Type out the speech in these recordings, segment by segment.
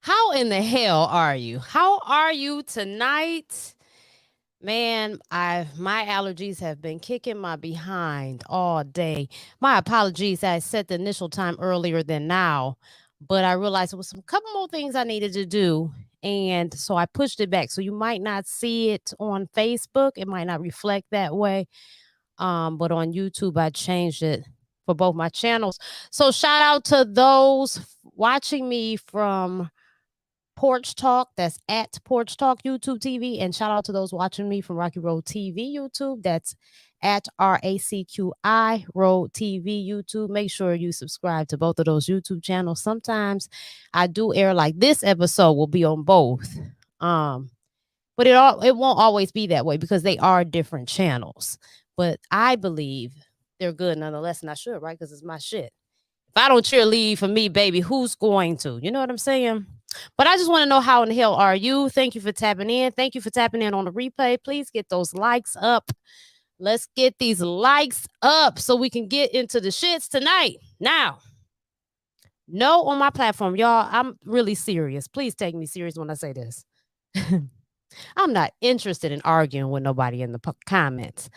How in the hell are you? How are you tonight? Man, my allergies have been kicking my behind all day. My apologies. I set the initial time earlier than now, but I realized there was some couple more things I needed to do. And so I pushed it back. So you might not see it on Facebook. It might not reflect that way. But on YouTube, I changed it for both my channels. So shout out to those watching me from Porch Talk. That's at Porch Talk YouTube TV. And shout out to those watching me from Rocky Road TV YouTube. That's at RACQI Road TV YouTube. Make sure you subscribe to both of those YouTube channels. Sometimes I do air like this episode will be on both. But it won't always be that way because they are different channels. But I believe they're good nonetheless, and I should, right? Because it's my shit. If I don't cheerlead for me, baby, who's going to? You know what I'm saying? But I just want to know, how in the hell are you? Thank you for tapping in. Thank you for tapping in on the replay. Please get those likes up. Let's get these likes up so we can get into the shits tonight. Now, no on my platform, y'all, I'm really serious. Please take me serious when I say this. I'm not interested in arguing with nobody in the comments.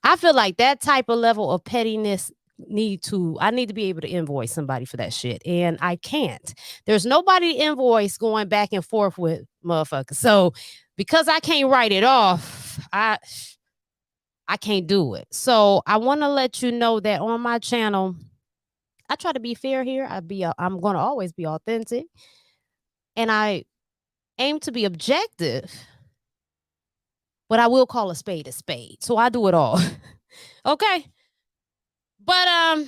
I feel like that type of level of pettiness I need to be able to invoice somebody for that shit. And I can't. There's nobody to invoice going back and forth with motherfuckers. So because I can't write it off, I can't do it. So I want to let you know that on my channel, I try to be fair here. I'm going to always be authentic. And I aim to be objective. But I will call a spade a spade. So I do it all. Okay. But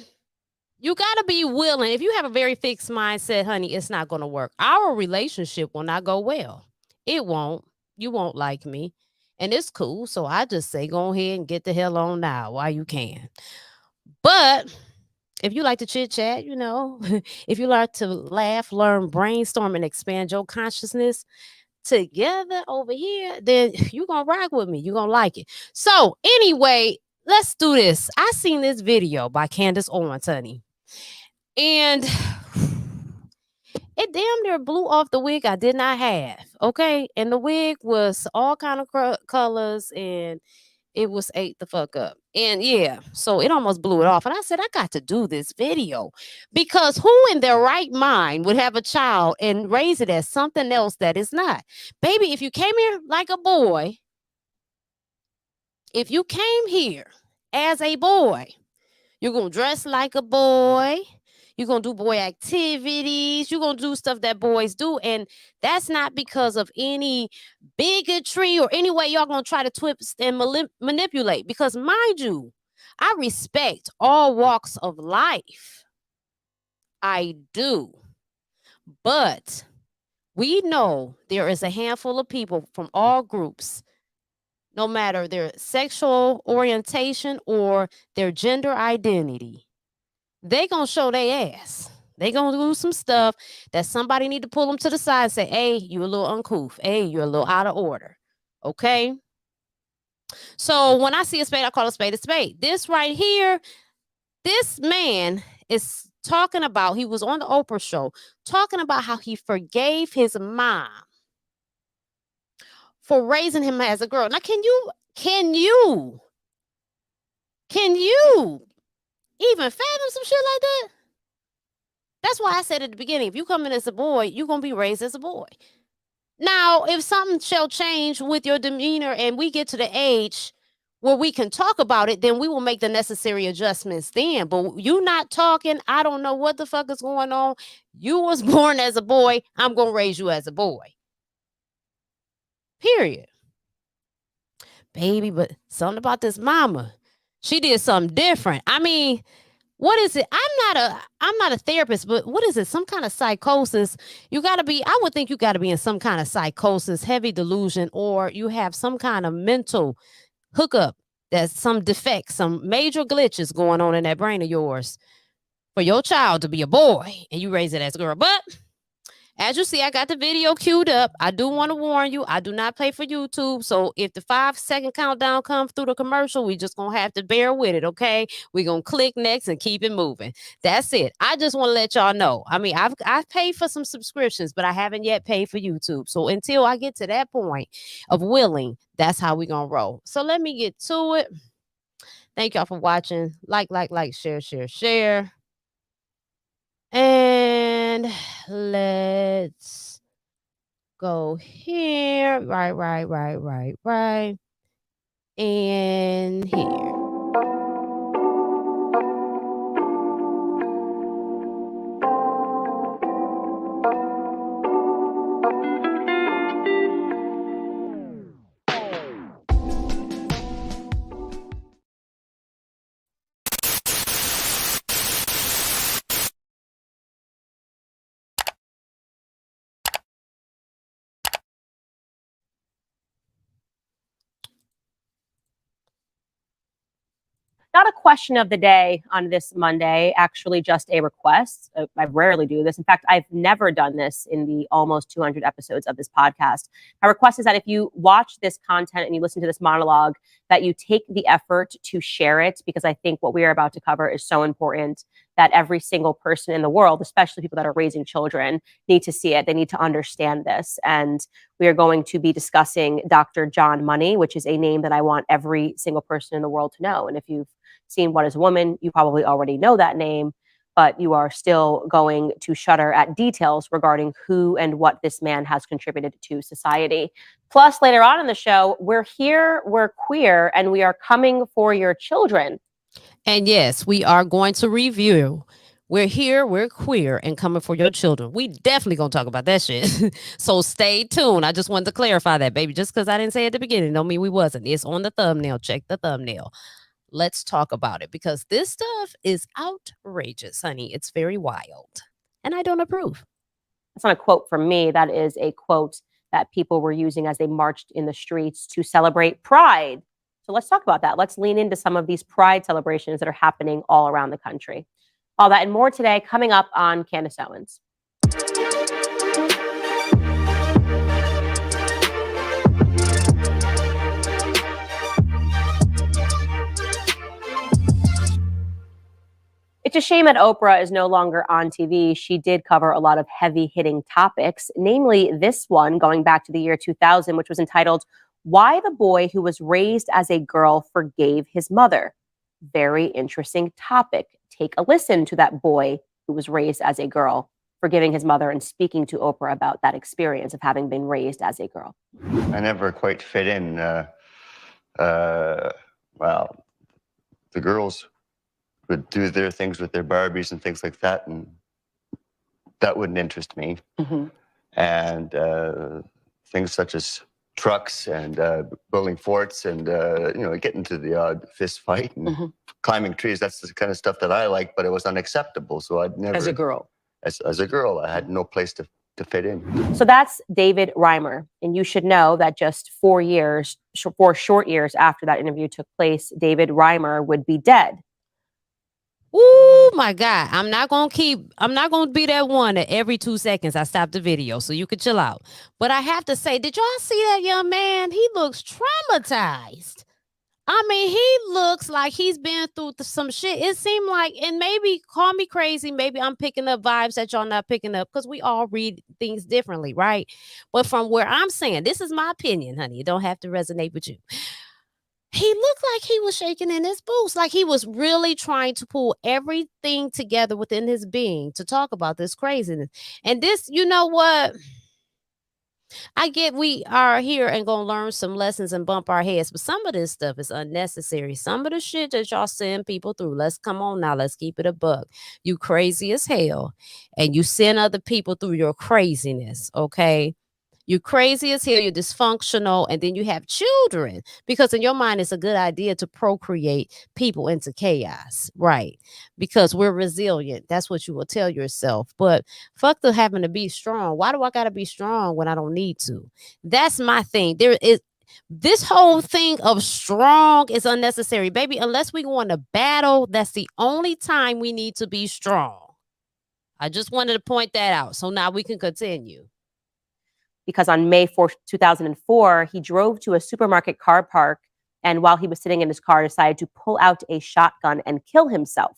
you got to be willing. If you have a very fixed mindset, honey, it's not going to work. Our relationship will not go well. It won't. You won't like me. And it's cool. So I just say, go ahead and get the hell on now while you can. But if you like to chit chat, if you like to laugh, learn, brainstorm, and expand your consciousness together over here, then you're going to rock with me. You're going to like it. So anyway, let's do this. I seen this video by Candace Owens, honey. And it damn near blew off the wig I did not have. Okay. And the wig was all kind of colors and it was ate the fuck up. And yeah, so it almost blew it off. And I said, I got to do this video because who in their right mind would have a child and raise it as something else that is not? Baby, if you came here like a boy, if you came here as a boy, you're going to dress like a boy. You're going to do boy activities. You're going to do stuff that boys do. And that's not because of any bigotry or any way y'all going to try to twist and manipulate. Because mind you, I respect all walks of life. I do. But we know there is a handful of people from all groups, no matter their sexual orientation or their gender identity, they gonna show their ass. They gonna do some stuff that somebody need to pull them to the side and say, hey, you a little uncouth. Hey, you're a little out of order. Okay? So when I see a spade, I call a spade a spade. This right here, this man is talking about, he was on the Oprah show, talking about how he forgave his mom for raising him as a girl. Now, can you even fathom some shit like that? That's why I said at the beginning, if you come in as a boy, you're going to be raised as a boy. Now, if something shall change with your demeanor and we get to the age where we can talk about it, then we will make the necessary adjustments then. But you not talking, I don't know what the fuck is going on. You was born as a boy. I'm going to raise you as a boy. Period. Baby, but something about this mama. She did something different. I mean, what is it? I'm not a therapist, but what is it? Some kind of psychosis. I would think you got to be in some kind of psychosis, heavy delusion, or you have some kind of mental hookup. That's some defect, some major glitches going on in that brain of yours for your child to be a boy and you raise it as a girl. But As you see, I got the video queued up. I do want to warn you, I do not pay for YouTube. So if the 5-second countdown comes through the commercial, we just going to have to bear with it, okay? We're going to click next and keep it moving. That's it. I just want to let y'all know. I mean, I've paid for some subscriptions, but I haven't yet paid for YouTube. So until I get to that point of willing, that's how we're going to roll. So let me get to it. Thank y'all for watching. Like, share. And let's go here. Right. And here. Not a question of the day on this Monday, actually just a request. I rarely do this. In fact, I've never done this in the almost 200 episodes of this podcast. My request is that if you watch this content and you listen to this monologue, that you take the effort to share it, because I think what we are about to cover is so important that every single person in the world, especially people that are raising children, need to see it. They need to understand this. And we are going to be discussing Dr. John Money, which is a name that I want every single person in the world to know. And if you've seen What is a Woman, you probably already know that name, but you are still going to shudder at details regarding who and what this man has contributed to society. Plus, later on in the show, we're here, we're queer, and we are coming for your children. And yes, we are going to review. We're here, we're queer, and coming for your children. We definitely gonna talk about that shit. So stay tuned. I just wanted to clarify that, baby. Just because I didn't say it at the beginning, don't mean we wasn't. It's on the thumbnail. Check the thumbnail. Let's talk about it, because this stuff is outrageous, honey. It's very wild, and I don't approve. That's not a quote from me. That is a quote that people were using as they marched in the streets to celebrate Pride. So let's talk about that. Let's lean into some of these Pride celebrations that are happening all around the country. All that and more today, coming up on Candace Owens. It's a shame that Oprah is no longer on TV. She did cover a lot of heavy-hitting topics, namely this one going back to the year 2000, which was entitled, "Why the Boy Who Was Raised as a Girl Forgave His Mother." Very interesting topic. Take a listen to that boy who was raised as a girl forgiving his mother and speaking to Oprah about that experience of having been raised as a girl. I never quite fit in. Well, the girls would do their things with their Barbies and things like that, and that wouldn't interest me. Mm-hmm. And things such as trucks and building forts and getting into the odd fist fight and climbing trees. That's the kind of stuff that I like, but it was unacceptable. So I'd never, As a girl. As a girl, I had no place to fit in. So that's David Reimer. And you should know that just 4 short years after that interview took place, David Reimer would be dead. Oh my God. I'm not going to be that one that every 2 seconds I stop the video, so you could chill out. But I have to say, did y'all see that young man? He looks traumatized. I mean, he looks like he's been through some shit. It seemed like, and maybe call me crazy, maybe I'm picking up vibes that y'all not picking up, because we all read things differently, right? But from where I'm saying, this is my opinion, honey. It don't have to resonate with you. He looked like he was shaking in his boots, like he was really trying to pull everything together within his being to talk about this craziness. And this, you know what? I get we are here and gonna learn some lessons and bump our heads, but some of this stuff is unnecessary. Some of the shit that y'all send people through, let's come on now, let's keep it a buck. You crazy as hell, and you send other people through your craziness, okay? You're crazy as hell, you're dysfunctional, and then you have children because in your mind it's a good idea to procreate people into chaos, right? Because we're resilient. That's what you will tell yourself. But fuck the having to be strong. Why do I gotta be strong when I don't need to? That's my thing. There is this whole thing of strong is unnecessary, baby. Unless we go into battle, that's the only time we need to be strong. I just wanted to point that out. So now we can continue. Because on May 4th, 2004, he drove to a supermarket car park, and while he was sitting in his car, decided to pull out a shotgun and kill himself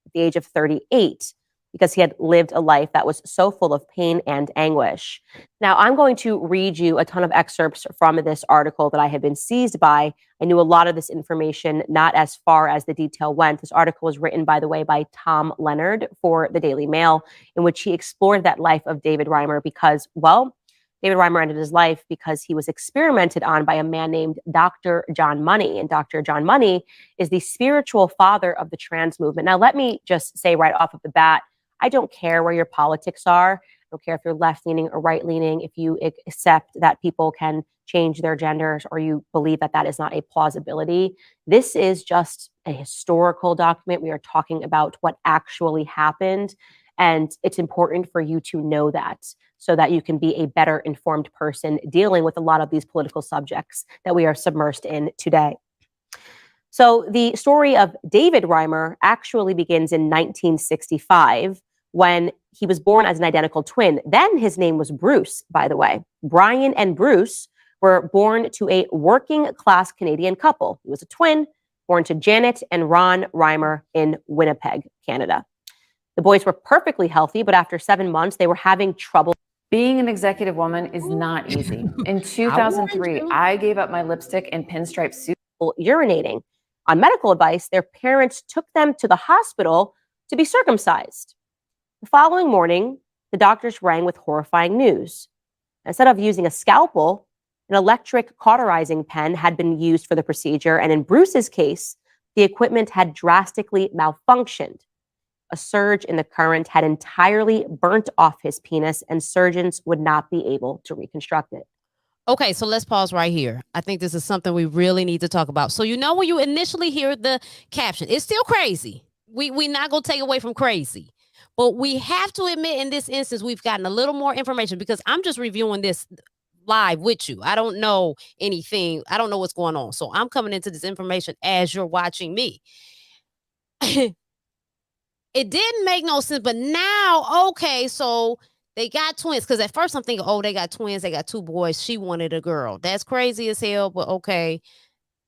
at the age of 38 because he had lived a life that was so full of pain and anguish. Now, I'm going to read you a ton of excerpts from this article that I had been seized by. I knew a lot of this information, not as far as the detail went. This article was written, by the way, by Tom Leonard for the Daily Mail, in which he explored that life of David Reimer because, well, David Reimer ended his life because he was experimented on by a man named Dr. John Money. And Dr. John Money is the spiritual father of the trans movement. Now, let me just say right off of the bat, I don't care where your politics are. I don't care if you're left-leaning or right-leaning, if you accept that people can change their genders or you believe that that is not a plausibility. This is just a historical document. We are talking about what actually happened. And it's important for you to know that so that you can be a better informed person dealing with a lot of these political subjects that we are submersed in today. So the story of David Reimer actually begins in 1965 when he was born as an identical twin. Then his name was Bruce, by the way. Brian and Bruce were born to a working class Canadian couple. He was a twin, born to Janet and Ron Reimer in Winnipeg, Canada. The boys were perfectly healthy, but after 7 months, they were having trouble. Being an executive woman is not easy. In 2003, I gave up my lipstick and pinstripe suit. Urinating. On medical advice, their parents took them to the hospital to be circumcised. The following morning, the doctors rang with horrifying news. Instead of using a scalpel, an electric cauterizing pen had been used for the procedure, and in Bruce's case, the equipment had drastically malfunctioned. A surge in the current had entirely burnt off his penis, and surgeons would not be able to reconstruct it. Okay, so let's pause right here. I think this is something we really need to talk about. So, you know, when you initially hear the caption, it's still crazy. We not going to take away from crazy. But we have to admit in this instance, we've gotten a little more information because I'm just reviewing this live with you. I don't know anything. I don't know what's going on. So I'm coming into this information as you're watching me. It didn't make no sense, but now, okay, so they got twins. Because at first I'm thinking, oh, they got twins. They got 2 boys. She wanted a girl. That's crazy as hell, but okay.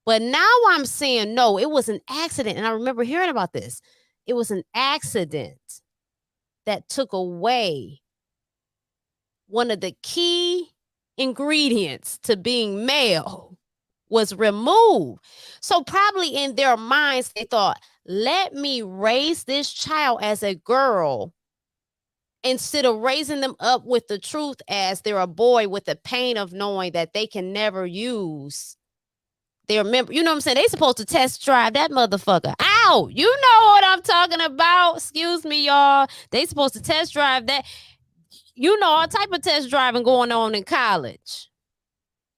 But now I'm saying, no, it was an accident. And I remember hearing about this. It was an accident that took away one of the key ingredients to being male was removed. So probably in their minds, they thought, let me raise this child as a girl instead of raising them up with the truth as they're a boy with the pain of knowing that they can never use their member. You know what I'm saying? They supposed to test drive that motherfucker. Ow! You know what I'm talking about. Excuse me, y'all. They supposed to test drive that. You know, all type of test driving going on in college.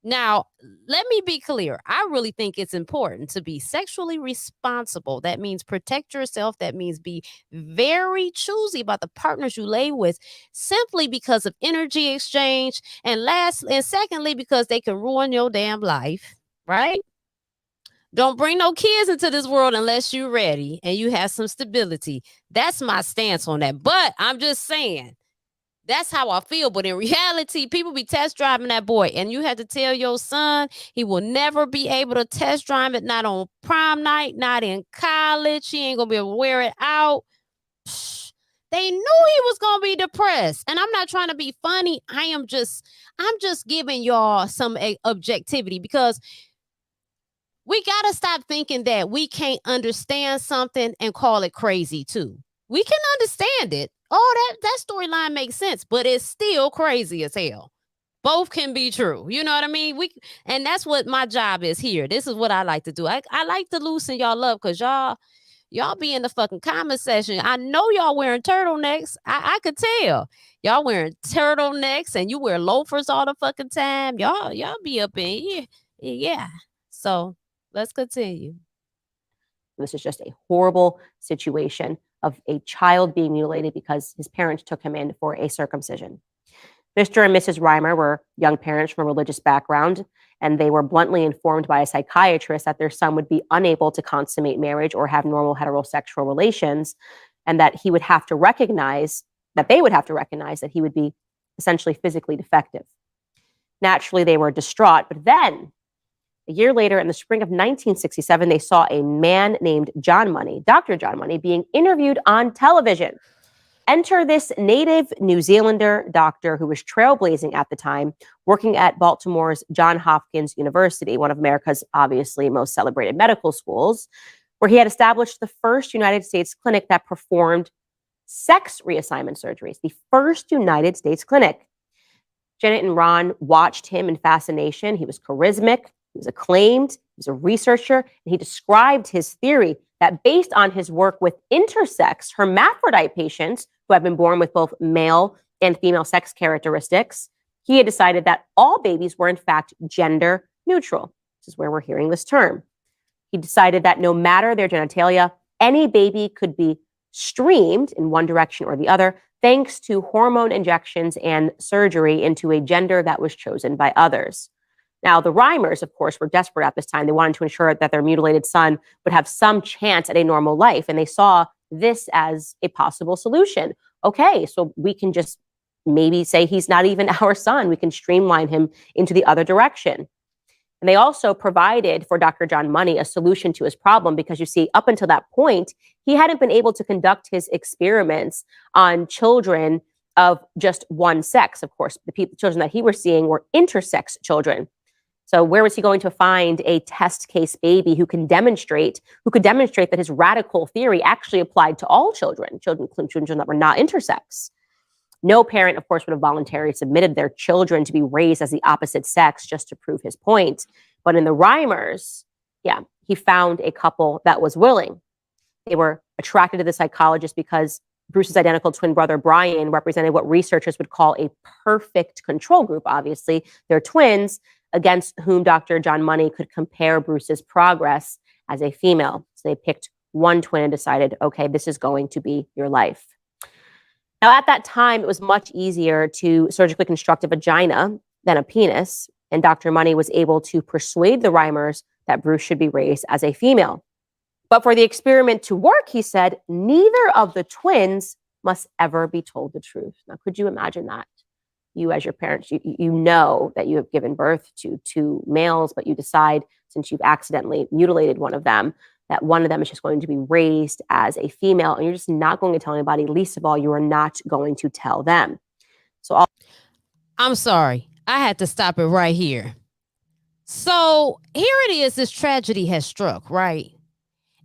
Now, let me be clear. I really think it's important to be sexually responsible. That means protect yourself. That means be very choosy about the partners you lay with simply because of energy exchange. And secondly, because they can ruin your damn life, right? Don't bring no kids into this world unless you're ready and you have some stability. That's my stance on that. But I'm just saying, that's how I feel. But in reality, people be test driving that boy. And you have to tell your son he will never be able to test drive it. Not on prom night, not in college. He ain't going to be able to wear it out. They knew he was going to be depressed. And I'm not trying to be funny. I'm just giving y'all some objectivity because we got to stop thinking that we can't understand something and call it crazy too. We can understand it. Oh, that storyline makes sense, but it's still crazy as hell. Both can be true. You know what I mean? And that's what my job is here. This is what I like to do. I like to loosen y'all up because y'all be in the fucking comment section. I know y'all wearing turtlenecks. I could tell. Y'all wearing turtlenecks and you wear loafers all the fucking time. Y'all be up in here. Yeah. So let's continue. This is just a horrible situation of a child being mutilated because his parents took him in for a circumcision. Mr. and Mrs. Reimer were young parents from a religious background, and they were bluntly informed by a psychiatrist that their son would be unable to consummate marriage or have normal heterosexual relations, and that he would have to recognize that they would have to recognize that he would be essentially physically defective. Naturally, they were distraught, but then a year later, in the spring of 1967, they saw a man named John Money, Dr. John Money, being interviewed on television. Enter this native New Zealander doctor who was trailblazing at the time, working at Baltimore's Johns Hopkins University, one of America's obviously most celebrated medical schools, where he had established the first United States clinic that performed sex reassignment surgeries, the first United States clinic. Janet and Ron watched him in fascination. He was charismatic, he was acclaimed, he was a researcher, and he described his theory that based on his work with intersex hermaphrodite patients who have been born with both male and female sex characteristics, he had decided that all babies were in fact gender neutral. This is where we're hearing this term. He decided that no matter their genitalia, any baby could be streamed in one direction or the other, thanks to hormone injections and surgery into a gender that was chosen by others. Now, the Reimers, of course, were desperate at this time. They wanted to ensure that their mutilated son would have some chance at a normal life, and they saw this as a possible solution. Okay, so we can just maybe say he's not even our son. We can streamline him into the other direction. And they also provided for Dr. John Money a solution to his problem because, you see, up until that point, he hadn't been able to conduct his experiments on children of just one sex. Of course, the children that he was seeing were intersex children. So where was he going to find a test case baby who could demonstrate that his radical theory actually applied to all children that were not intersex? No parent, of course, would have voluntarily submitted their children to be raised as the opposite sex just to prove his point. But in the Reimers, he found a couple that was willing. They were attracted to the psychologist because Bruce's identical twin brother, Brian, represented what researchers would call a perfect control group. Obviously, they're twins against whom Dr. John Money could compare Bruce's progress as a female. So they picked one twin and decided, okay, this is going to be your life. Now, at that time, it was much easier to surgically construct a vagina than a penis, and Dr. Money was able to persuade the Reimers that Bruce should be raised as a female. But for the experiment to work, he said, neither of the twins must ever be told the truth. Now, could you imagine that? You, as your parents, you know that you have given birth to two males, but you decide, since you've accidentally mutilated one of them, that one of them is just going to be raised as a female, and you're just not going to tell anybody. Least of all, you are not going to tell them. So I'm sorry. I had to stop it right here. So here it is. This tragedy has struck, right?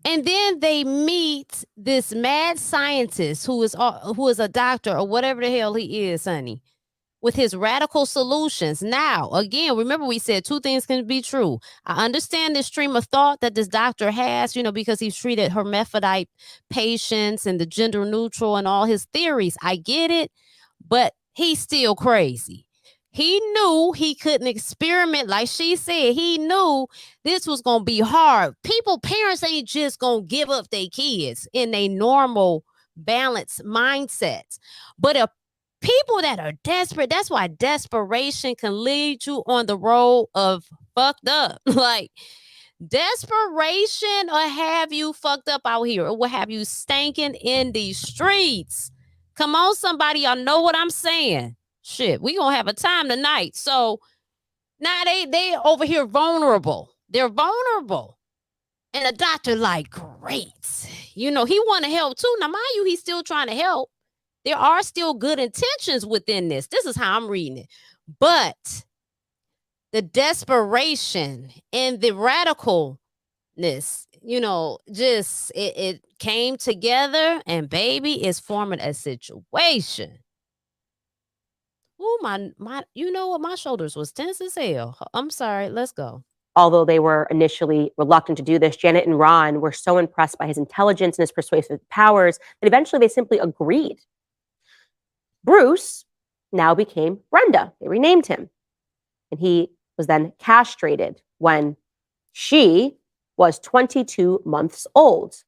And then they meet this mad scientist who is a doctor or whatever the hell he is, honey, with his radical solutions. Now, again, remember we said two things can be true. I understand this stream of thought that this doctor has, because he's treated hermaphrodite patients and the gender neutral and all his theories. I get it, but he's still crazy. He knew he couldn't experiment. Like she said, he knew this was going to be hard. Parents ain't just going to give up their kids in a normal, balanced mindset. But if people that are desperate, that's why desperation can lead you on the road of fucked up. Like, desperation will have you fucked up out here. It will have you stanking in these streets. Come on, somebody. Y'all know what I'm saying. Shit, we gonna have a time tonight. So now they over here vulnerable. They're vulnerable. And the doctor like, great. He want to help too. Now, mind you, he's still trying to help. There are still good intentions within this. This is how I'm reading it. But the desperation and the radicalness, just it came together, and baby is forming a situation. Oh, you know what? My shoulders was tense as hell. I'm sorry. Let's go. Although they were initially reluctant to do this, Janet and Ron were so impressed by his intelligence and his persuasive powers that eventually they simply agreed. Bruce now became Brenda. They renamed him. And he was then castrated when she was 22 months old.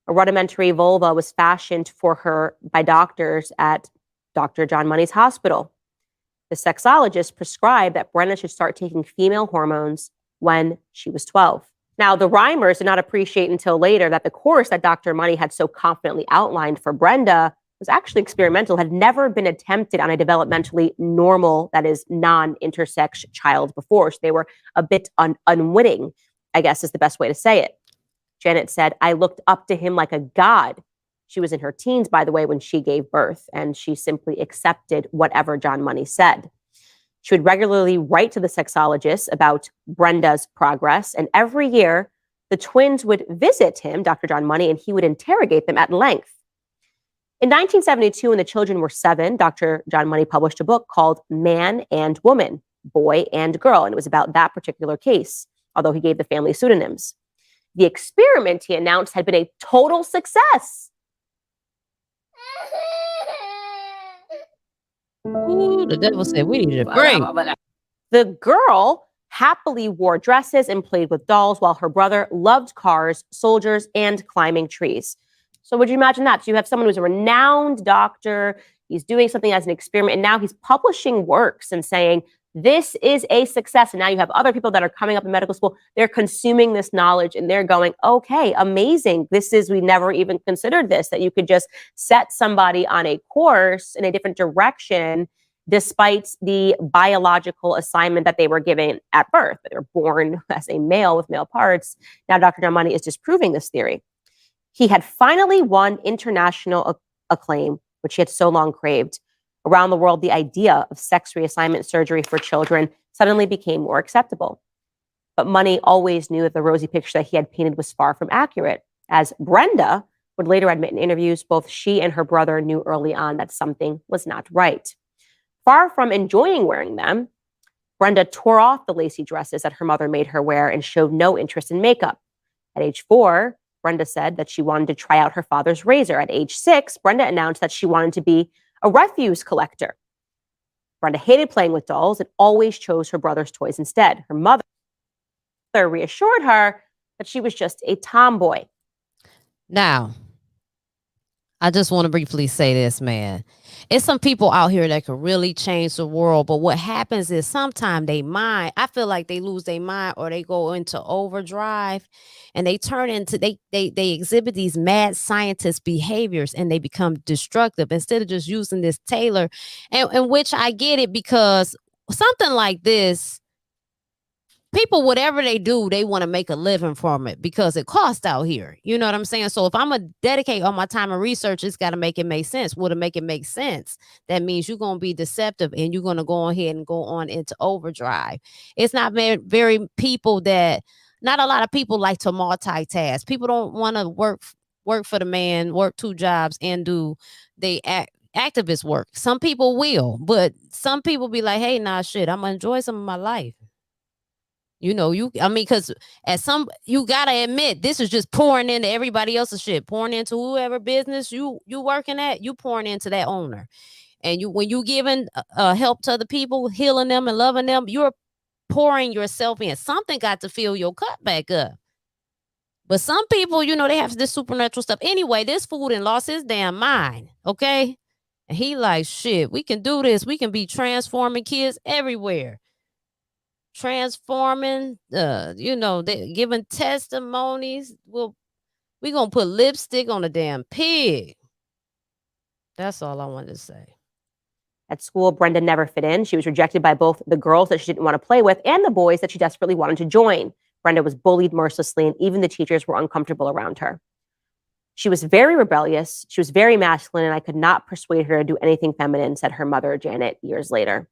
A rudimentary vulva was fashioned for her by doctors at Dr. John Money's hospital. The sexologist prescribed that Brenda should start taking female hormones when she was 12. Now, the Reimers did not appreciate until later that the course that Dr. Money had so confidently outlined for Brenda was actually experimental, had never been attempted on a developmentally normal, that is non-intersex child before. So they were a bit unwitting, I guess is the best way to say it. Janet said, I looked up to him like a god. She was in her teens, by the way, when she gave birth, and she simply accepted whatever John Money said. She would regularly write to the sexologist about Brenda's progress, and every year, the twins would visit him, Dr. John Money, and he would interrogate them at length. In 1972, when the children were 7, Dr. John Money published a book called Man and Woman, Boy and Girl, and it was about that particular case, although he gave the family pseudonyms. The experiment, he announced, had been a total success. Ooh, the devil said we need a break. The girl happily wore dresses and played with dolls, while her brother loved cars, soldiers, and climbing trees. So would you imagine that? So you have someone who's a renowned doctor, he's doing something as an experiment, and now he's publishing works and saying, this is a success. And now you have other people that are coming up in medical school. They're consuming this knowledge and they're going, okay, amazing. We never even considered this, that you could just set somebody on a course in a different direction despite the biological assignment that they were given at birth. They were born as a male with male parts. Now Dr. John Money is disproving this theory. He had finally won international acclaim, which he had so long craved. Around the world, the idea of sex reassignment surgery for children suddenly became more acceptable. But Money always knew that the rosy picture that he had painted was far from accurate. As Brenda would later admit in interviews, both she and her brother knew early on that something was not right. Far from enjoying wearing them, Brenda tore off the lacy dresses that her mother made her wear and showed no interest in makeup. At age 4, Brenda said that she wanted to try out her father's razor. At age 6, Brenda announced that she wanted to be a refuse collector. Brenda hated playing with dolls and always chose her brother's toys instead. Her mother reassured her that she was just a tomboy. Now, I just want to briefly say this, man. It's some people out here that could really change the world, but what happens is sometimes I feel like they lose their mind or they go into overdrive and they turn into, they exhibit these mad scientist behaviors and they become destructive instead of just using this Taylor, and which I get it, because something like this, people, whatever they do, they want to make a living from it because it costs out here. You know what I'm saying? So if I'm going to dedicate all my time and research, it's got to make it make sense. Well, to make it make sense, that means you're going to be deceptive and you're going to go ahead and go on into overdrive. It's not very people that, not a lot of people like to multitask. People don't want to work for the man, work 2 jobs and do they activist work. Some people will, but some people be like, hey, nah, shit, I'm going to enjoy some of my life. You know, because you gotta admit, this is just pouring into everybody else's shit, pouring into whoever business you working at, you pouring into that owner. And when you giving help to other people, healing them and loving them, you're pouring yourself in. Something got to fill your cup back up. But some people, they have this supernatural stuff. Anyway, this fool done lost his damn mind, okay? And he like, shit, we can do this. We can be transforming kids everywhere. Transforming, they giving testimonies. We gonna put lipstick on a damn pig. That's all I wanted to say. At school, Brenda never fit in. She was rejected by both the girls that she didn't want to play with and the boys that she desperately wanted to join. Brenda was bullied mercilessly, and even the teachers were uncomfortable around her. She was very rebellious. She was very masculine, and I could not persuade her to do anything feminine, said her mother, Janet, years later.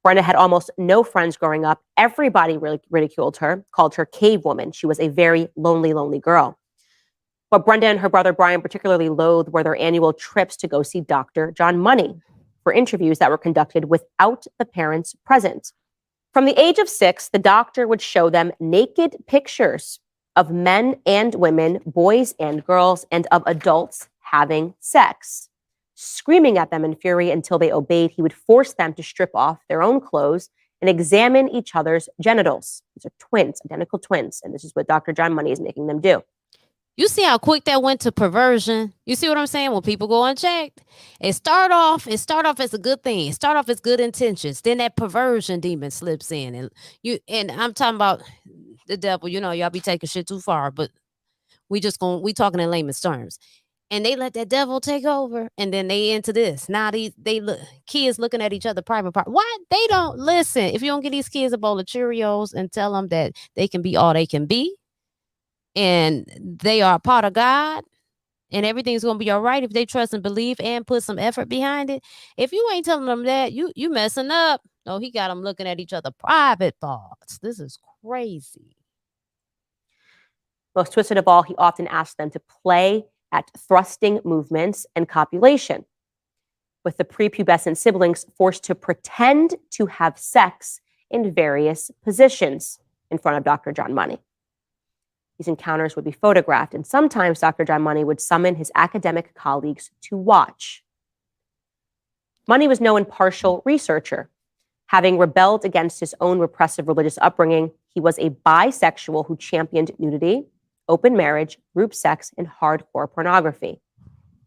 Brenda had almost no friends growing up. Everybody really ridiculed her, called her cave woman. She was a very lonely, lonely girl. What Brenda and her brother Brian particularly loathed were their annual trips to go see Dr. John Money for interviews that were conducted without the parents present. From the age of 6, the doctor would show them naked pictures of men and women, boys and girls, and of adults having sex. Screaming at them in fury until they obeyed, he would force them to strip off their own clothes and examine each other's genitals. These are twins, identical twins, and this is what Dr. John Money is making them do. You see how quick that went to perversion? You see what I'm saying? When people go unchecked, it start off as a good thing. It start off as good intentions. Then that perversion demon slips in, and I'm talking about the devil. Y'all be taking shit too far, but we talking in layman's terms. and they let that devil take over, and then they into this. Now they look, kids looking at each other private part. Why they don't listen? If you don't give these kids a bowl of Cheerios and tell them that they can be all they can be, and they are a part of God, and everything's gonna be all right if they trust and believe and put some effort behind it. If you ain't telling them that, you messing up. Oh, he got them looking at each other private thoughts. This is crazy. Most twisted of all, he often asked them to play at thrusting movements and copulation, with the prepubescent siblings forced to pretend to have sex in various positions in front of Dr. John Money. These encounters would be photographed, and sometimes Dr. John Money would summon his academic colleagues to watch. Money was no impartial researcher. Having rebelled against his own repressive religious upbringing, he was a bisexual who championed nudity, open marriage, group sex, and hardcore pornography.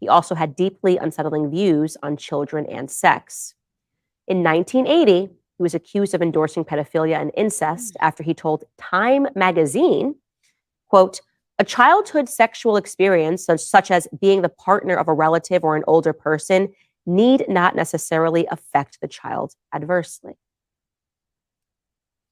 He also had deeply unsettling views on children and sex. In 1980, he was accused of endorsing pedophilia and incest after he told Time magazine, quote, "A childhood sexual experience, such as being the partner of a relative or an older person, need not necessarily affect the child adversely."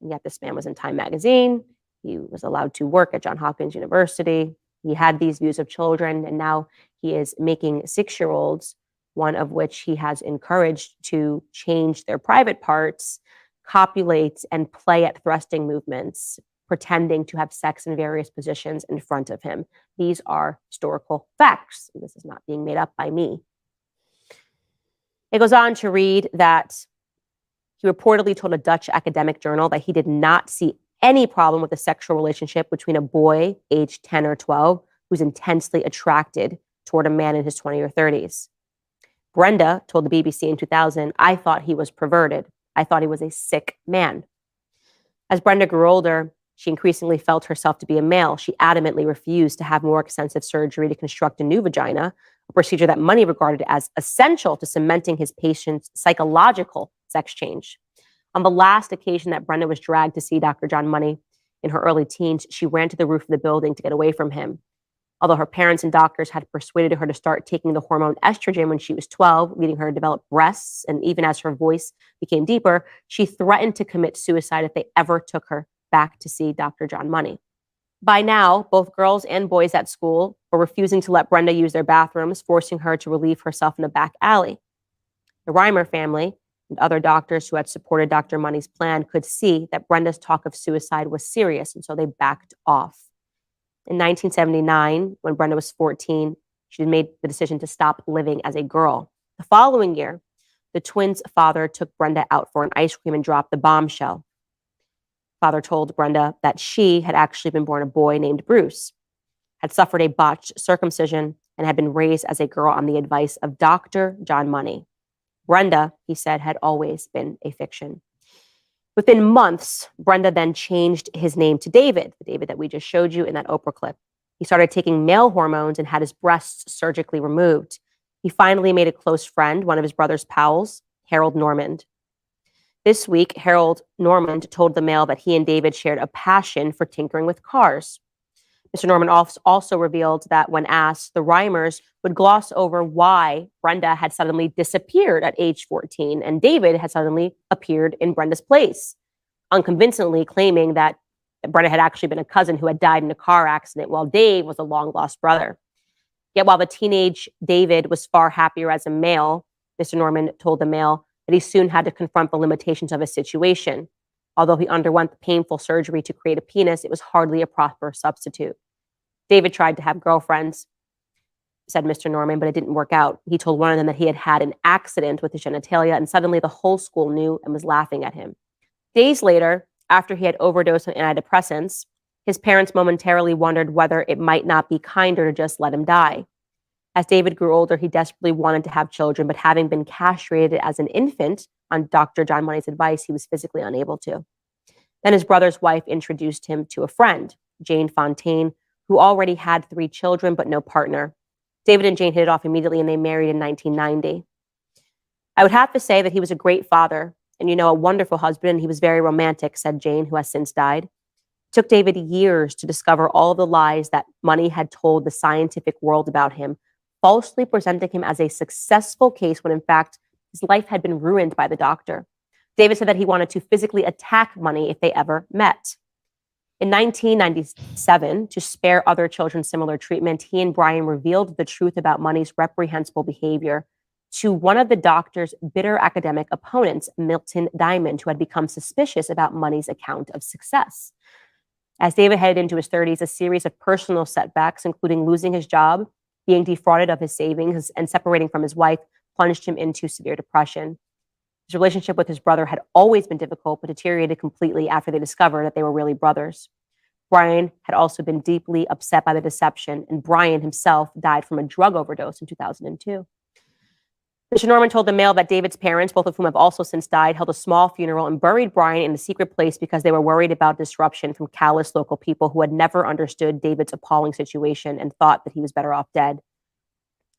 And yet this man was in Time magazine. He was allowed to work at Johns Hopkins University. He had these views of children, and now he is making 6-year-olds, one of which he has encouraged to change their private parts, copulate, and play at thrusting movements, pretending to have sex in various positions in front of him. These are historical facts. This is not being made up by me. It goes on to read that he reportedly told a Dutch academic journal that he did not see any problem with a sexual relationship between a boy aged 10 or 12 who's intensely attracted toward a man in his 20s or 30s. Brenda told the BBC in 2000, "I thought he was perverted. I thought he was a sick man." As Brenda grew older, she increasingly felt herself to be a male. She adamantly refused to have more extensive surgery to construct a new vagina, a procedure that Money regarded as essential to cementing his patient's psychological sex change. On the last occasion that Brenda was dragged to see Dr. John Money in her early teens, she ran to the roof of the building to get away from him. Although her parents and doctors had persuaded her to start taking the hormone estrogen when she was 12, leading her to develop breasts, and even as her voice became deeper, she threatened to commit suicide if they ever took her back to see Dr. John Money. By now, both girls and boys at school were refusing to let Brenda use their bathrooms, forcing her to relieve herself in a back alley. The Reimer family and other doctors who had supported Dr. Money's plan could see that Brenda's talk of suicide was serious, and so they backed off. In 1979, when Brenda was 14, she made the decision to stop living as a girl. The following year, the twins' father took Brenda out for an ice cream and dropped the bombshell. Father told Brenda that she had actually been born a boy named Bruce, had suffered a botched circumcision, and had been raised as a girl on the advice of Dr. John Money. Brenda, he said, had always been a fiction. Within months, Brenda then changed his name to David, the David that we just showed you in that Oprah clip. He started taking male hormones and had his breasts surgically removed. He finally made a close friend, one of his brother's pals, Harold Normand. This week, Harold Normand told the Mail that he and David shared a passion for tinkering with cars. Mr. Normand also revealed that when asked, the Reimers would gloss over why Brenda had suddenly disappeared at age 14 and David had suddenly appeared in Brenda's place, unconvincingly claiming that Brenda had actually been a cousin who had died in a car accident while Dave was a long-lost brother. Yet while the teenage David was far happier as a male, Mr. Normand told the Mail that he soon had to confront the limitations of his situation. Although he underwent the painful surgery to create a penis, it was hardly a proper substitute. David tried to have girlfriends, said Mr. Normand, but it didn't work out. He told one of them that he had had an accident with his genitalia, and suddenly the whole school knew and was laughing at him. Days later, after he had overdosed on antidepressants, his parents momentarily wondered whether it might not be kinder to just let him die. As David grew older, he desperately wanted to have children, but having been castrated as an infant on Dr. John Money's advice, he was physically unable to. Then his brother's wife introduced him to a friend, Jane Fontaine, who already had 3 children but no partner. David and Jane hit it off immediately, and they married in 1990. I would have to say that he was a great father and, a wonderful husband, and he was very romantic, said Jane, who has since died. It took David years to discover all the lies that Money had told the scientific world about him. falsely presenting him as a successful case when in fact his life had been ruined by the doctor. David said that he wanted to physically attack Money if they ever met. In 1997, to spare other children similar treatment, he and Brian revealed the truth about Money's reprehensible behavior to one of the doctor's bitter academic opponents, Milton Diamond, who had become suspicious about Money's account of success. As David headed into his 30s, a series of personal setbacks, including losing his job, being defrauded of his savings, and separating from his wife, plunged him into severe depression. His relationship with his brother had always been difficult, but deteriorated completely after they discovered that they were really brothers. Brian had also been deeply upset by the deception, and Brian himself died from a drug overdose in 2002. Mr. Norman told the Mail that David's parents, both of whom have also since died, held a small funeral and buried Brian in a secret place because they were worried about disruption from callous local people who had never understood David's appalling situation and thought that he was better off dead.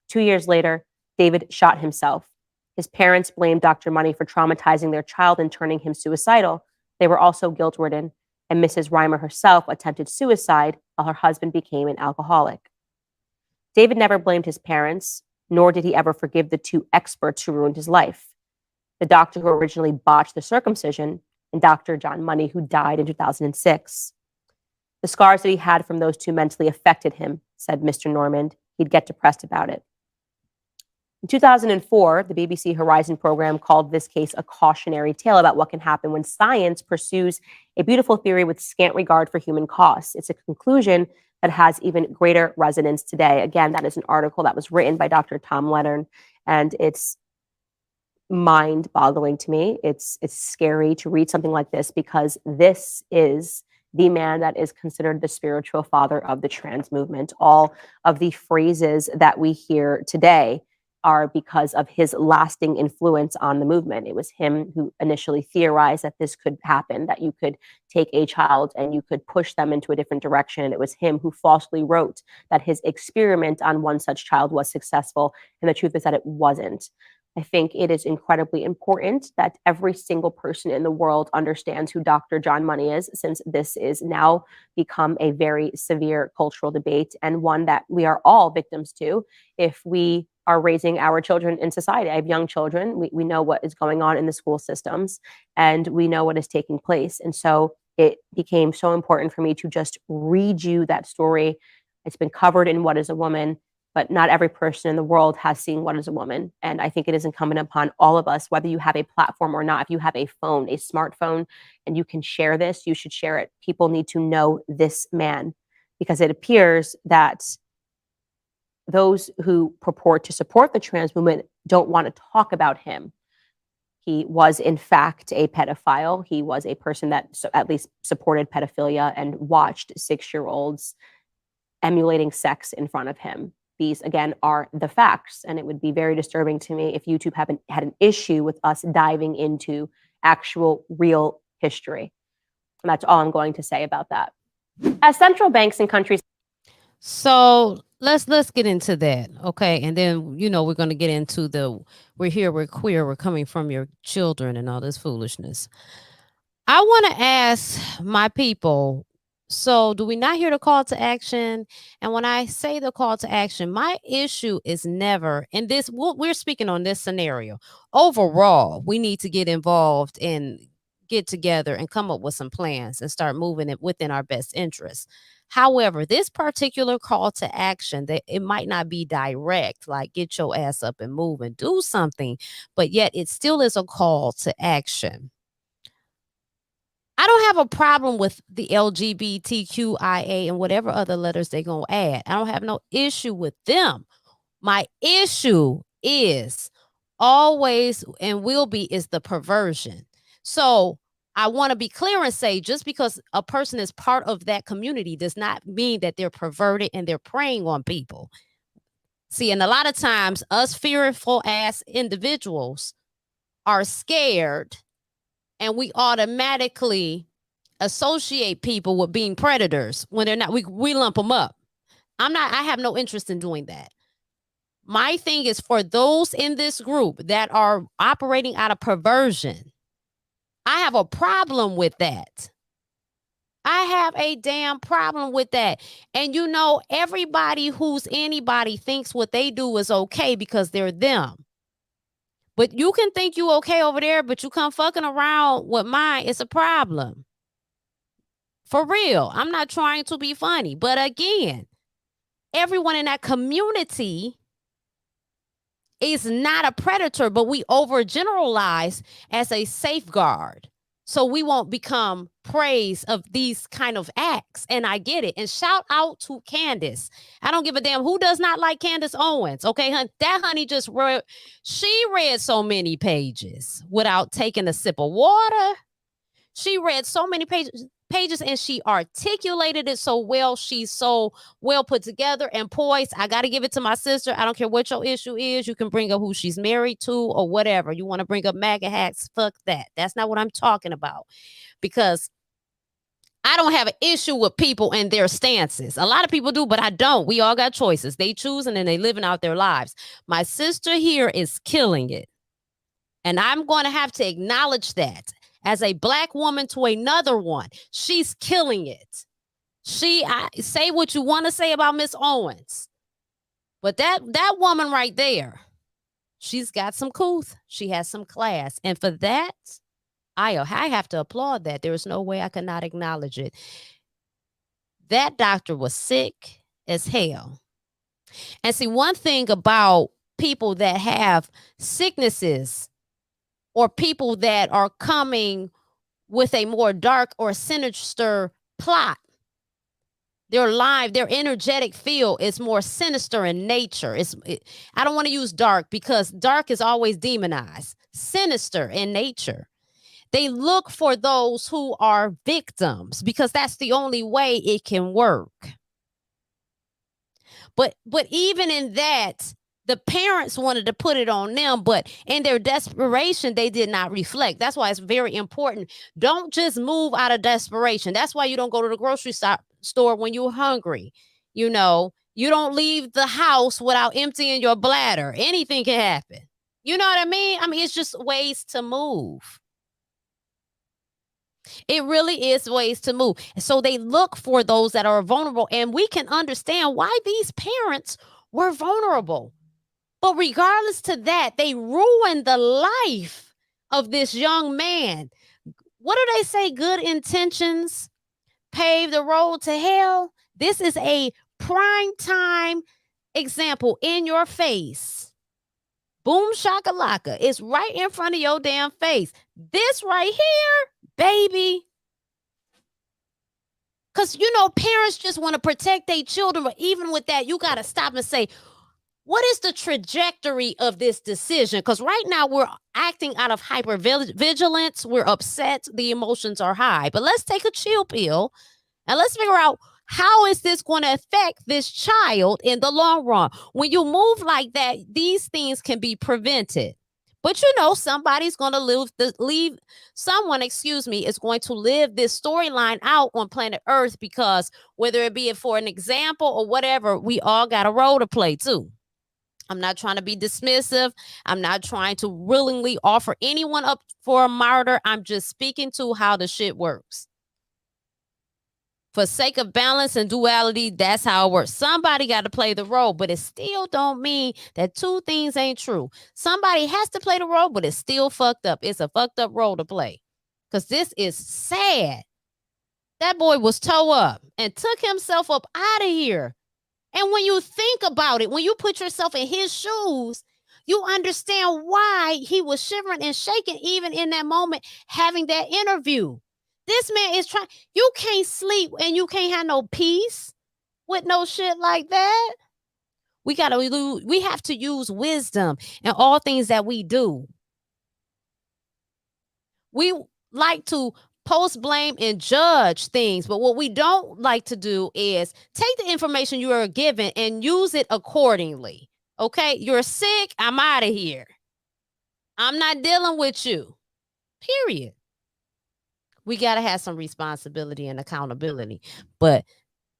2 years later, David shot himself. His parents blamed Dr. Money for traumatizing their child and turning him suicidal. They were also guilt-ridden, and Mrs. Reimer herself attempted suicide while her husband became an alcoholic. David never blamed his parents, nor did he ever forgive the two experts who ruined his life. The doctor who originally botched the circumcision and Dr. John Money, who died in 2006. The scars that he had from those two mentally affected him, said Mr. Norman. He'd get depressed about it. In 2004, the BBC Horizon program called this case a cautionary tale about what can happen when science pursues a beautiful theory with scant regard for human costs. It's a conclusion that has even greater resonance today. Again, that is an article that was written by Dr. Tom Leonard, and it's mind-boggling to me. It's scary to read something like this because this is the man that is considered the spiritual father of the trans movement. All of the phrases that we hear today are because of his lasting influence on the movement. It was him who initially theorized that this could happen, that you could take a child and you could push them into a different direction. It was him who falsely wrote that his experiment on one such child was successful, and the truth is that it wasn't. I think it is incredibly important that every single person in the world understands who Dr. John Money is, since this is now become a very severe cultural debate and one that we are all victims to if we are raising our children in society. I have young children. We know what is going on in the school systems, and we know what is taking place. And so it became so important for me to just read you that story. It's been covered in What is a Woman, but not every person in the world has seen What is a Woman. And I think it is incumbent upon all of us, whether you have a platform or not, if you have a phone, a smartphone, and you can share this, you should share it. People need to know this man, because it appears that those who purport to support the trans movement don't want to talk about him. He was, in fact, a pedophile. He was a person that at least supported pedophilia and watched 6-year-olds emulating sex in front of him. These, again, are the facts, and it would be very disturbing to me if YouTube had an issue with us diving into actual, real history. And that's all I'm going to say about that. As central banks in countries... So let's get into that, okay? And then, we're going to get into we're here, we're queer, we're coming from your children and all this foolishness. I want to ask my people, so do we not hear the call to action? And when I say the call to action, my issue is never, and this, we're speaking on this scenario. Overall, we need to get involved and get together and come up with some plans and start moving it within our best interests. However, this particular call to action, that it might not be direct, like get your ass up and move and do something, but yet it still is a call to action. I don't have a problem with the LGBTQIA and whatever other letters they're going to add. I don't have no issue with them. My issue is always and will be is the perversion. So I want to be clear and say, just because a person is part of that community does not mean that they're perverted and they're preying on people. See, and a lot of times us fearful ass individuals are scared, and we automatically associate people with being predators when they're not. We lump them up. I have no interest in doing that. My thing is for those in this group that are operating out of perversion. I have a problem with that. I have a damn problem with that. And you know, everybody who's anybody thinks what they do is okay because they're them. But you can think you okay over there, but you come fucking around with mine, it's a problem. For real. I'm not trying to be funny. But again, everyone in that community is not a predator, but we overgeneralize as a safeguard. So we won't become praise of these kind of acts. And I get it. And shout out to Candace. I don't give a damn who does not like Candace Owens. Okay, hun, that honey just read, she read so many pages without taking a sip of water. She read so many pages and she articulated it so well. She's so well put together and poised. I got to give it to my sister. I don't care what your issue is. You can bring up who she's married to or whatever. You want to bring up MAGA hats? Fuck that. That's not what I'm talking about, because I don't have an issue with people and their stances. A lot of people do, but I don't. We all got choices. They choose and then they living out their lives. My sister here is killing it. And I'm going to have to acknowledge that. As a Black woman to another one, she's killing it. I say what you want to say about Miss Owens, but that woman right there, she's got some couth. She has some class, and for that, I have to applaud that. There is no way I cannot acknowledge it. That doctor was sick as hell. And see, one thing about people that have sicknesses, or people that are coming with a more dark or sinister plot, their energetic field is more sinister in nature. I don't want to use dark because dark is always demonized. Sinister in nature. They look for those who are victims because that's the only way it can work. But even in that, the parents wanted to put it on them, but in their desperation, they did not reflect. That's why it's very important. Don't just move out of desperation. That's why you don't go to the grocery store when you're hungry. You know, you don't leave the house without emptying your bladder. Anything can happen. You know what I mean? I mean, it's just ways to move. It really is ways to move. So they look for those that are vulnerable, and we can understand why these parents were vulnerable. But regardless to that, they ruined the life of this young man. What do they say? Good intentions pave the road to hell. This is a prime time example in your face. Boom shakalaka. It's right in front of your damn face. This right here, baby. Because, you know, parents just want to protect their children. But even with that, you got to stop and say, what is the trajectory of this decision? Because right now we're acting out of hypervigilance. We're upset. The emotions are high. But let's take a chill pill and let's figure out, how is this going to affect this child in the long run? When you move like that, these things can be prevented. But you know, somebody's going to someone is going to live this storyline out on planet Earth, because whether it be for an example or whatever, we all got a role to play too. I'm not trying to be dismissive. I'm not trying to willingly offer anyone up for a martyr. I'm just speaking to how the shit works. For sake of balance and duality, that's how it works. Somebody got to play the role, but it still don't mean that two things ain't true. Somebody has to play the role, but it's still fucked up. It's a fucked up role to play, because this is sad. That boy was toe up and took himself up out of here. And when you think about it, when you put yourself in his shoes, you understand why he was shivering and shaking even in that moment, having that interview. This man is trying. You can't sleep and you can't have no peace with no shit like that. We have to use wisdom in all things that we do. We like to post blame and judge things, but what we don't like to do is take the information you are given and use it accordingly. Okay, you're sick, I'm out of here. I'm not dealing with you. Period. We got to have some responsibility and accountability. But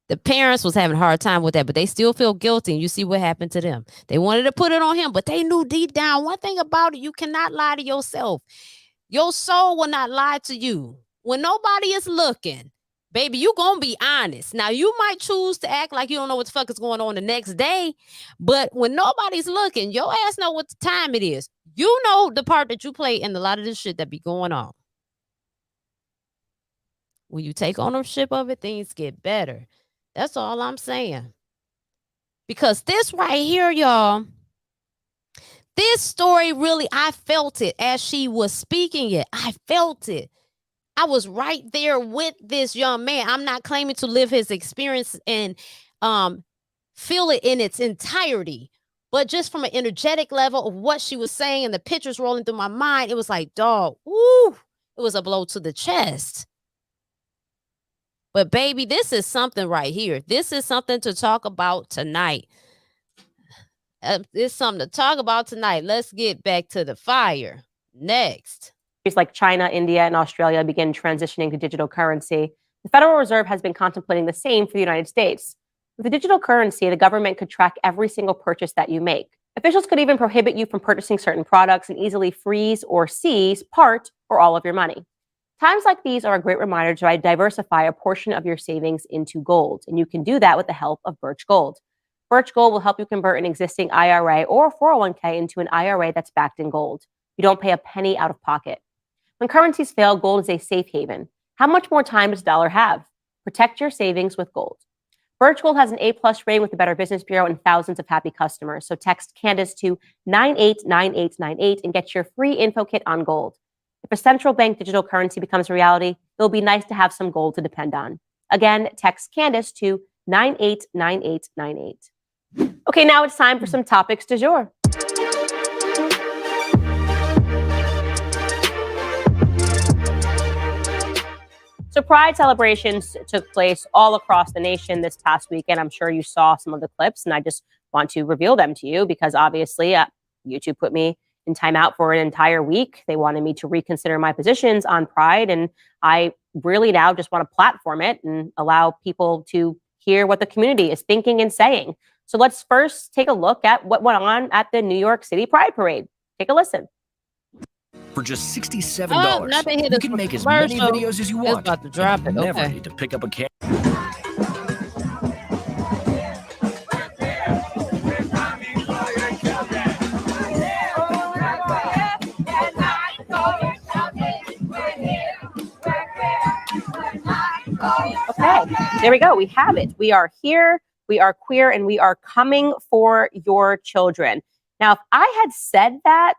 the parents was having a hard time with that, but they still feel guilty. And you see what happened to them. They wanted to put it on him, but they knew deep down one thing about it: you cannot lie to yourself. Your soul will not lie to you. When nobody is looking, baby, you gonna be honest. Now, you might choose to act like you don't know what the fuck is going on the next day, but when nobody's looking, your ass know what the time it is. You know the part that you play in a lot of this shit that be going on. When you take ownership of it, things get better. That's all I'm saying. Because this right here, y'all, this story really, I felt it as she was speaking it. I felt it. I was right there with this young man. I'm not claiming to live his experience and feel it in its entirety, but just from an energetic level of what she was saying and the pictures rolling through my mind, it was like, dog, woo, it was a blow to the chest. But baby, this is something right here. This is something to talk about tonight. It's something to talk about tonight. Let's get back to the fire. Next. Like China, India, and Australia begin transitioning to digital currency, the Federal Reserve has been contemplating the same for the United States. With a digital currency, the government could track every single purchase that you make. Officials could even prohibit you from purchasing certain products and easily freeze or seize part or all of your money. Times like these are a great reminder to diversify a portion of your savings into gold, and you can do that with the help of Birch Gold. Birch Gold will help you convert an existing IRA or 401k into an IRA that's backed in gold. You don't pay a penny out of pocket. When currencies fail, gold is a safe haven. How much more time does dollar have? Protect your savings with gold. Birch Gold has an A+ rating with the Better Business Bureau and thousands of happy customers. So text Candace to 989898 and get your free info kit on gold. If a central bank digital currency becomes a reality, it'll be nice to have some gold to depend on. Again, text Candace to 989898. Okay, now it's time for some topics du jour. So Pride celebrations took place all across the nation this past weekend. I'm sure you saw some of the clips, and I just want to reveal them to you because obviously YouTube put me in timeout for an entire week. They wanted me to reconsider my positions on Pride, and I really now just want to platform it and allow people to hear what the community is thinking and saying. So let's first take a look at what went on at the New York City Pride Parade. Take a listen. For just $67, you can make as many videos as you want. About to drop it. Never need to pick up a camera. Okay, there we go. We have it. We are here. We are queer, and we are coming for your children. Now, if I had said that,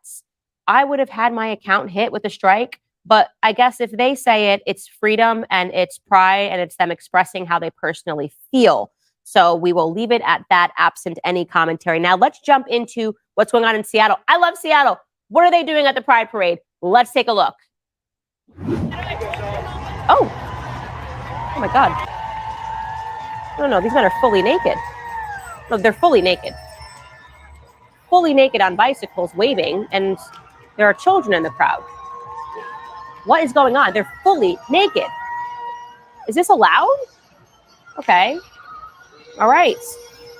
I would have had my account hit with a strike. But I guess if they say it, it's freedom and it's pride and it's them expressing how they personally feel. So we will leave it at that, absent any commentary. Now let's jump into what's going on in Seattle. I love Seattle. What are they doing at the Pride Parade? Let's take a look. Oh my God. No, these men are fully naked. No, they're fully naked. Fully naked on bicycles, waving, and there are children in the crowd. What is going on? They're fully naked. Is this allowed? Okay. All right.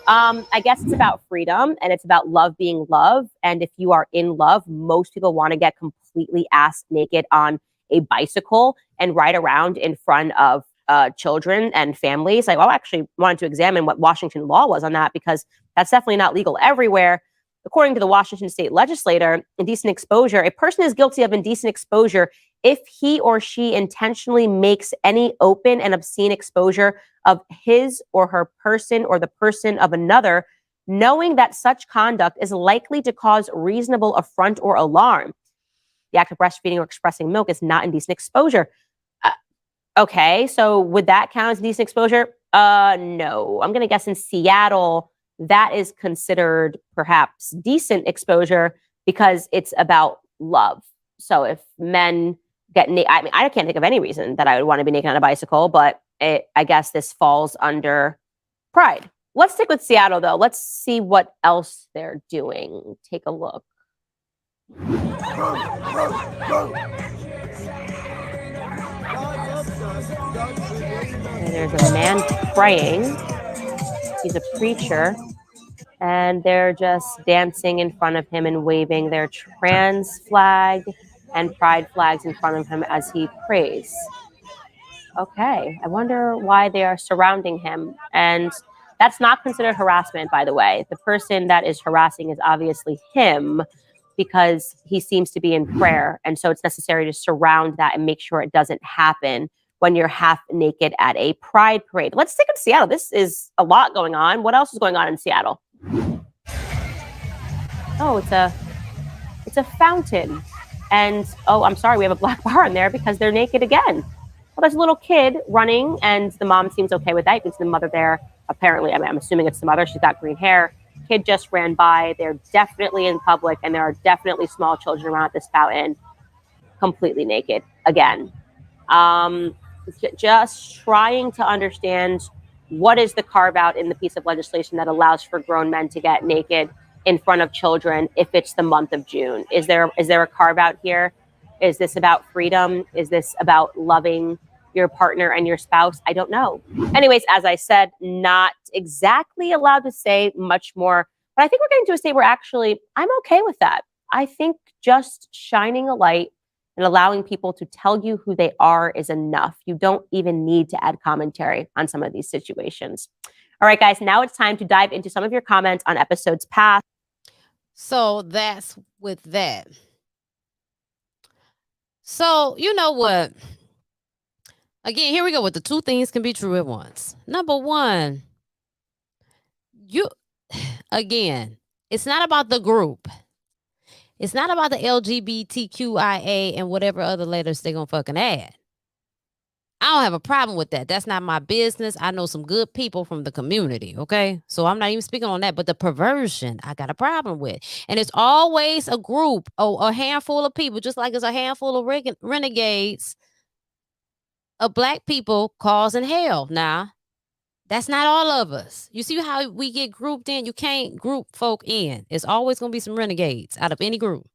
I guess it's about freedom and it's about love being love. And if you are in love, most people want to get completely ass naked on a bicycle and ride around in front of children and families. I actually wanted to examine what Washington law was on that because that's definitely not legal everywhere. According to the Washington state legislator, indecent exposure, a person is guilty of indecent exposure if he or she intentionally makes any open and obscene exposure of his or her person or the person of another, knowing that such conduct is likely to cause reasonable affront or alarm. The act of breastfeeding or expressing milk is not indecent exposure. Okay, so would that count as indecent exposure? No. I'm going to guess in Seattle, that is considered perhaps decent exposure because it's about love. So if men get naked, I can't think of any reason that I would want to be naked on a bicycle, but I guess this falls under pride. Let's stick with Seattle, though. Let's see what else they're doing. Take a look. And there's a man praying. He's a preacher. And they're just dancing in front of him and waving their trans flag and pride flags in front of him as he prays. Okay, I wonder why they are surrounding him. And that's not considered harassment, by the way. The person that is harassing is obviously him because he seems to be in prayer. And so it's necessary to surround that and make sure it doesn't happen when you're half naked at a pride parade. Let's take it to Seattle. This is a lot going on. What else is going on in Seattle? Oh, it's a fountain. And oh, I'm sorry, we have a black bar in there because they're naked again. Well, there's a little kid running, and the mom seems okay with that. You can see the mother there. Apparently, I'm assuming it's the mother. She's got green hair. Kid just ran by. They're definitely in public, and there are definitely small children around at this fountain, completely naked again. Just trying to understand what is the carve out in the piece of legislation that allows for grown men to get naked in front of children if it's the month of June. Is there a carve out here? Is this about freedom? Is this about loving your partner and your spouse? I don't know. Anyways, as I said, not exactly allowed to say much more, but I think we're getting to a state where actually I'm okay with that. I think just shining a light and allowing people to tell you who they are is enough. You don't even need to add commentary on some of these situations. All right, guys, now it's time to dive into some of your comments on episodes past. So that's with that. So, you know what? Again, here we go with the two things can be true at once. Number one, again, it's not about the group. It's not about the LGBTQIA and whatever other letters they're going to fucking add. I don't have a problem with that. That's not my business. I know some good people from the community, okay? So I'm not even speaking on that. But the perversion, I got a problem with. And it's always a group, a handful of people, just like it's a handful of renegades of black people causing hell. Now, that's not all of us. You see how we get grouped in? You can't group folk in. It's always going to be some renegades out of any group.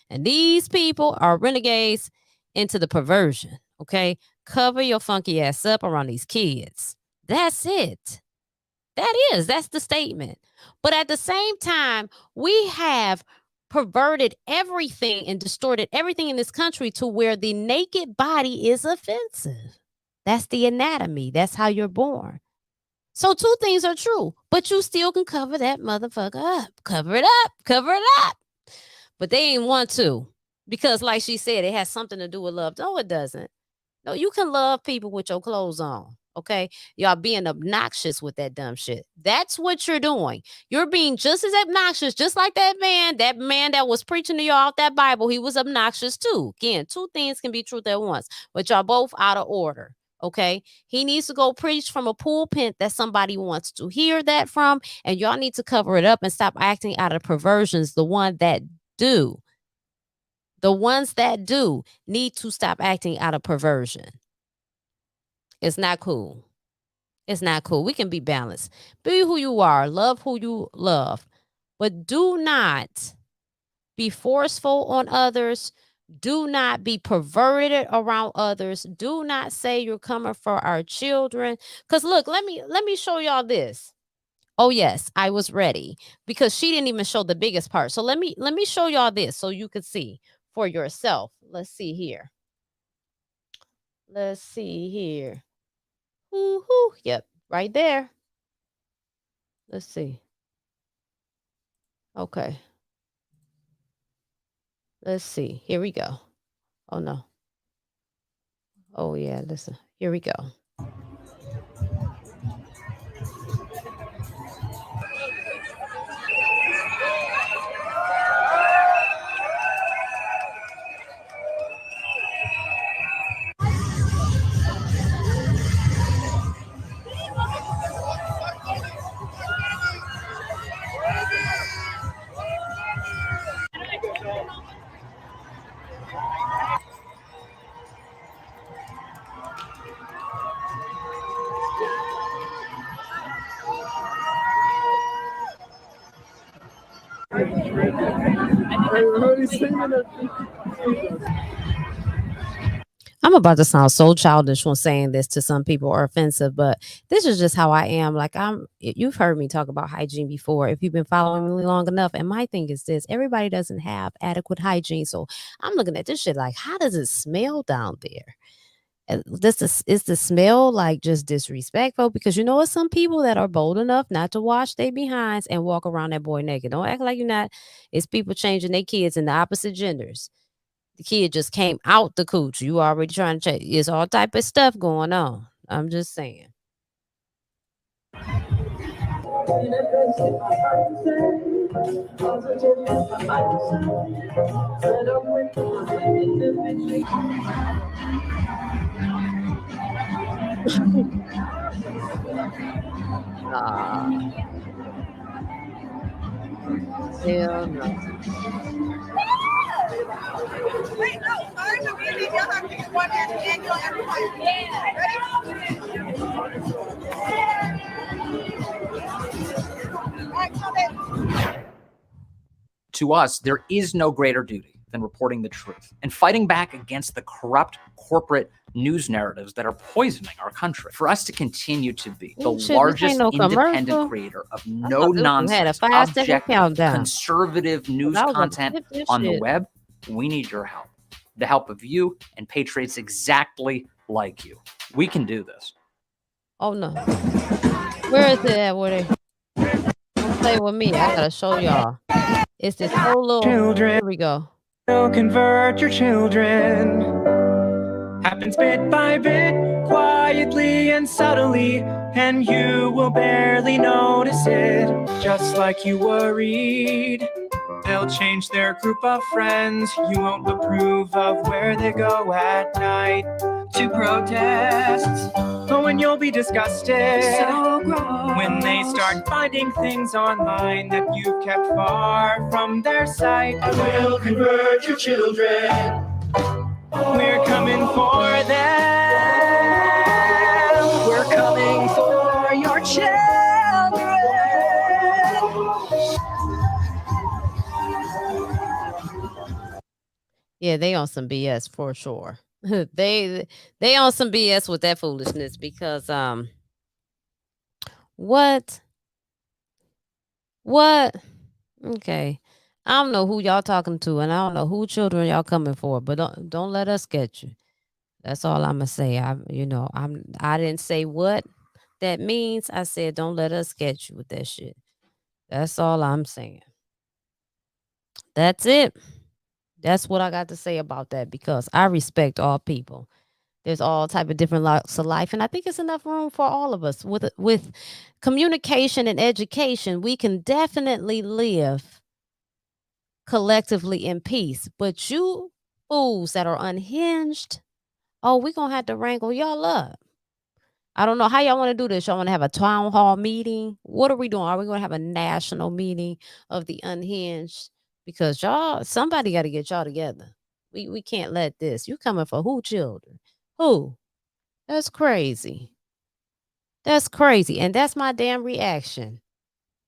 And these people are renegades into the perversion, okay? Cover your funky ass up around these kids. That's it. That's the statement. But at the same time, we have perverted everything and distorted everything in this country to where the naked body is offensive. That's the anatomy. That's how you're born. So two things are true, but you still can cover that motherfucker up. Cover it up. Cover it up. But they ain't want to because, like she said, it has something to do with love. No, it doesn't. No, you can love people with your clothes on, okay? Y'all being obnoxious with that dumb shit. That's what you're doing. You're being just as obnoxious, just like that man that was preaching to y'all out that Bible. He was obnoxious too. Again, two things can be true at once, but y'all both out of order, okay? He needs to go preach from a pulpit that somebody wants to hear that from, and y'all need to cover it up and stop acting out of perversions, the one that do. The ones that do need to stop acting out of perversion. It's not cool. It's not cool. We can be balanced. Be who you are. Love who you love. But do not be forceful on others. Do not be perverted around others. Do not say you're coming for our children. Because look, let me show y'all this. Oh, yes, I was ready because she didn't even show the biggest part. So let me show y'all this so you could see for yourself. Let's see here. Let's see here. Woo-hoo. Yep, right there. Let's see. Okay. Let's see. Here we go. Oh, no. Oh, yeah, listen. Here we go. I'm about to sound so childish when saying this to some people or offensive, but this is just how I am. Like you've heard me talk about hygiene before if you've been following me long enough. And my thing is this, everybody doesn't have adequate hygiene. So I'm looking at this shit like, how does it smell down there? Is the smell like just disrespectful? Because you know, it's some people that are bold enough not to wash their behinds and walk around that boy naked. Don't act like you're not. It's people changing their kids in the opposite genders. The kid just came out the cooch. You already trying to change. It's all type of stuff going on. I'm just saying. Hell no. Wait, no, sorry, the music, y'all have to get one and go everybody. Ready? To us, there is no greater duty than reporting the truth and fighting back against the corrupt corporate news narratives that are poisoning our country. For us to continue to be the largest independent creator of no-nonsense, objective, conservative news content on the web, we need your help. The help of you and patriots exactly like you. We can do this. Oh, no. Where is it at? Don't play with me. I gotta show y'all. It's this whole little... Children. Here we go. Don't convert your children. Happens bit by bit, quietly and subtly, and you will barely notice it. Just like you worried, they'll change their group of friends. You won't approve of where they go at night to protest. Oh, and you'll be disgusted when they start finding things online that you've kept far from their sight. I will convert your children. We're coming for them. We're coming for your children. Yeah, they on some BS for sure. they on some BS with that foolishness because what? Okay. I don't know who y'all talking to, and I don't know who children y'all coming for, but don't let us get you. That's all I'm gonna say. I didn't say what that means. I said don't let us get you with that shit. That's all I'm saying. That's it. That's what I got to say about that because I respect all people. There's all type of different walks of life, and I think it's enough room for all of us. With communication and education, we can definitely live collectively in peace. But you fools that are unhinged, oh, we're gonna have to wrangle y'all up. I don't know how y'all want to do this. Y'all want to have a town hall meeting? What are we doing? Are we gonna have a national meeting of the unhinged? Because somebody got to get y'all together. We can't let this. You coming for who children? Who? That's crazy. That's crazy. And that's my damn reaction.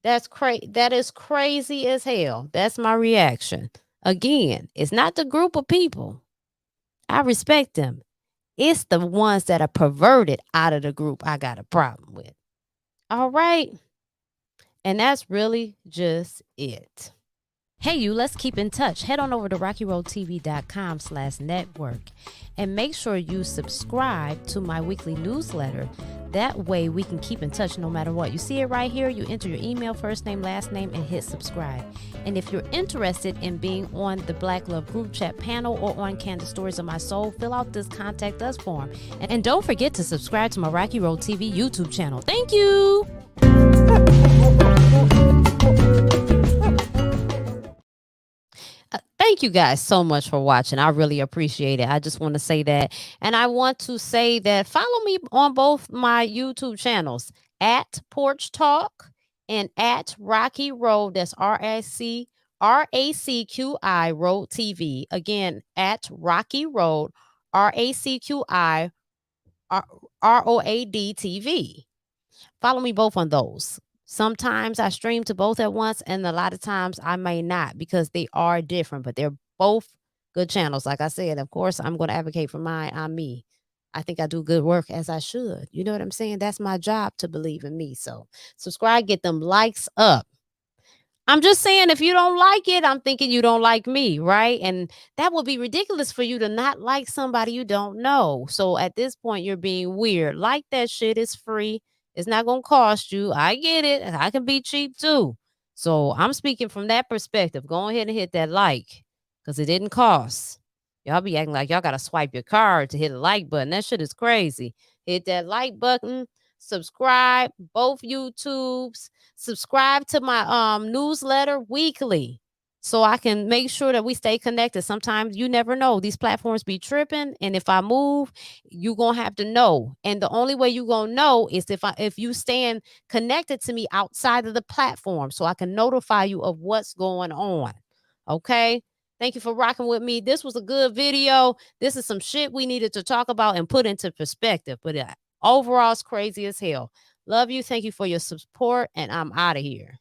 That is crazy as hell. That's my reaction. Again, it's not the group of people. I respect them. It's the ones that are perverted out of the group I got a problem with. All right. And that's really just it. Hey, you, let's keep in touch. Head on over to RacquiRoadTV.com/network and make sure you subscribe to my weekly newsletter. That way we can keep in touch no matter what. You see it right here. You enter your email, first name, last name, and hit subscribe. And if you're interested in being on the Black Love Group Chat panel or on Candace Stories of My Soul, fill out this Contact Us form. And don't forget to subscribe to my Racqui Road TV YouTube channel. Thank you. Thank you guys so much for watching. I really appreciate it. I just want to say that. And I want to say that follow me on both my YouTube channels at Porch Talk and at Racqui Road. That's RACQI Road TV. Again, at Racqui Road, RACQI ROAD TV. Follow me both on those. Sometimes I stream to both at once, and a lot of times I may not because they are different, but they're both good channels. Like I said, of course, I'm going to advocate for mine. I'm me. I think I do good work as I should. You know what I'm saying? That's my job, to believe in me. So subscribe, get them likes up. I'm just saying, if you don't like it, I'm thinking you don't like me, right? And that would be ridiculous for you to not like somebody you don't know. So at this point, you're being weird. Like that shit is free. It's not going to cost you. I get it. I can be cheap too. So I'm speaking from that perspective. Go ahead and hit that like because it didn't cost. Y'all be acting like y'all got to swipe your card to hit a like button. That shit is crazy. Hit that like button. Subscribe, both YouTubes. Subscribe to my newsletter weekly so I can make sure that we stay connected. Sometimes you never know. These platforms be tripping. And if I move, you going to have to know. And the only way you going to know is if you stand connected to me outside of the platform so I can notify you of what's going on. Okay? Thank you for rocking with me. This was a good video. This is some shit we needed to talk about and put into perspective. But overall, it's crazy as hell. Love you. Thank you for your support. And I'm out of here.